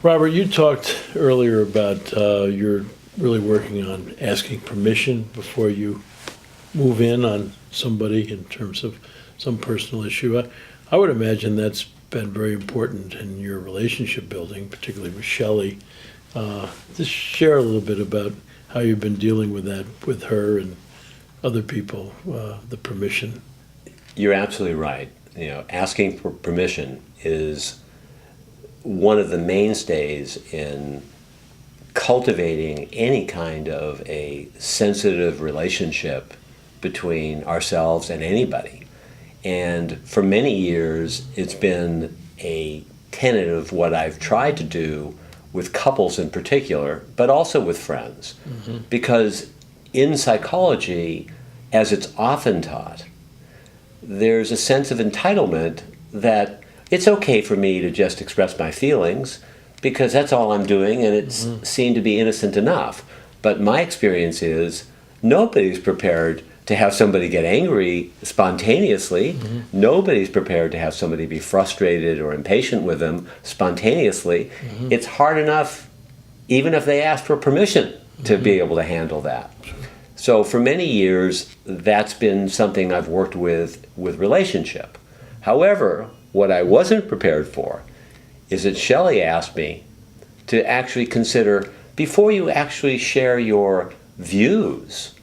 Robert, you talked earlier about you're really working on asking permission before you move in on somebody in terms of some personal issue. I would imagine that's been very important in your relationship building, particularly with Shelley. Just share a little bit about how you've been dealing with that with her and other people, the permission. You're absolutely right. Asking for permission is one of the mainstays in cultivating any kind of a sensitive relationship between ourselves and anybody. And for many years, it's been a tenet of what I've tried to do with couples in particular, but also with friends. Mm-hmm. Because in psychology, as it's often taught, there's a sense of entitlement that it's okay for me to just express my feelings because that's all I'm doing and it's seen to be innocent enough. But my experience is nobody's prepared to have somebody get angry spontaneously. Mm-hmm. Nobody's prepared to have somebody be frustrated or impatient with them spontaneously. Mm-hmm. It's hard enough even if they ask for permission to be able to handle that. So for many years, that's been something I've worked with relationship. However, what I wasn't prepared for is that Shelley asked me to actually consider, before you actually share your views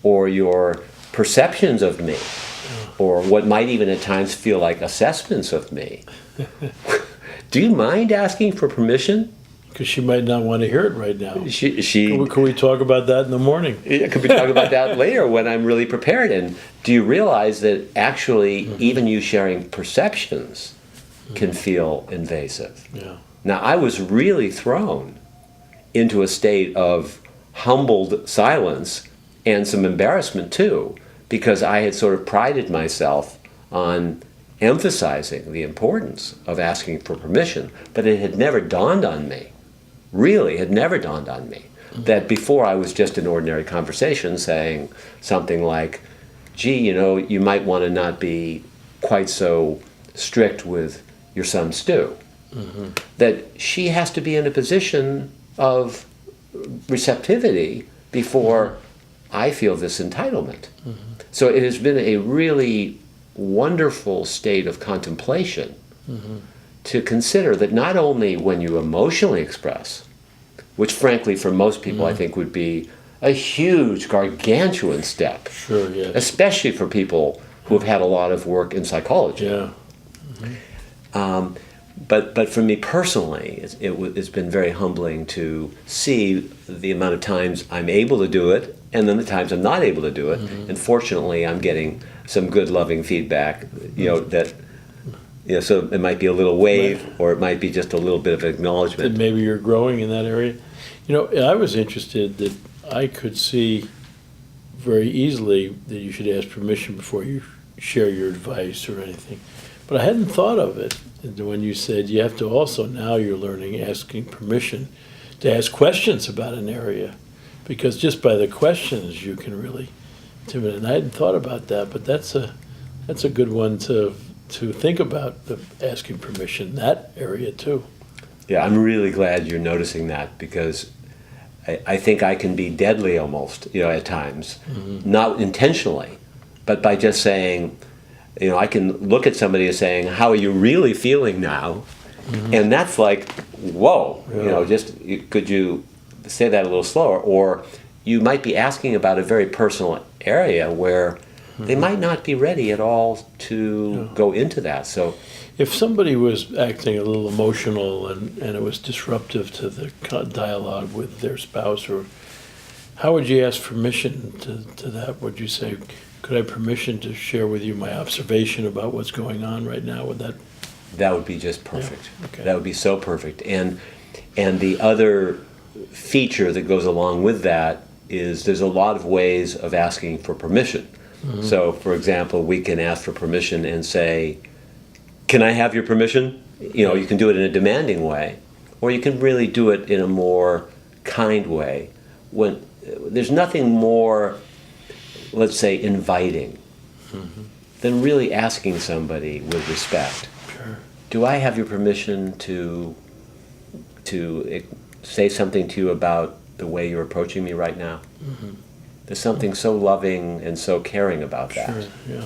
or your perceptions of me, or what might even at times feel like assessments of me, do you mind asking for permission? Because she might not want to hear it right now. Can we talk about that in the morning? Could we talk about that later when I'm really prepared? And do you realize that actually even you sharing perceptions can feel invasive? Yeah. Now, I was really thrown into a state of humbled silence and some embarrassment too, because I had sort of prided myself on emphasizing the importance of asking for permission, but it had never dawned on me, really had never dawned on me, that before I was just an ordinary conversation saying something like, gee, you might want to not be quite so strict with your son Stu. Mm-hmm. That she has to be in a position of receptivity before I feel this entitlement. Mm-hmm. So it has been a really wonderful state of contemplation to consider that not only when you emotionally express, which frankly for most people I think would be a huge, gargantuan step, sure, yes. especially for people who have had a lot of work in psychology. Yeah. Mm-hmm. But for me personally, it's been very humbling to see the amount of times I'm able to do it and then the times I'm not able to do it. Mm-hmm. And fortunately, I'm getting some good, loving feedback, that, so it might be a little wave or it might be just a little bit of acknowledgement. That maybe you're growing in that area. I was interested that I could see very easily that you should ask permission before you share your advice or anything. But I hadn't thought of it when you said you have to also, now you're learning, asking permission to ask questions about an area. Because just by the questions you can really intimidate. And I hadn't thought about that, but that's a good one to think about, the asking permission, that area too. Yeah, I'm really glad you're noticing that, because I think I can be deadly almost, at times, not intentionally, but by just saying, I can look at somebody and saying, how are you really feeling now? Mm-hmm. And that's like, whoa, yeah. Could you say that a little slower? Or you might be asking about a very personal area where they might not be ready at all to go into that. So if somebody was acting a little emotional and it was disruptive to the dialogue with their spouse, or how would you ask permission to that? Would you say, could I have permission to share with you my observation about what's going on right now with that? That would be just perfect. Yeah. Okay. That would be so perfect. And the other feature that goes along with that is there's a lot of ways of asking for permission. Mm-hmm. So, for example, we can ask for permission and say, can I have your permission? You can do it in a demanding way, or you can really do it in a more kind way. When there's nothing more, let's say, inviting than really asking somebody with respect. Sure. Do I have your permission to to say something to you about the way you're approaching me right now? There's something so loving and so caring about that. Sure, yeah.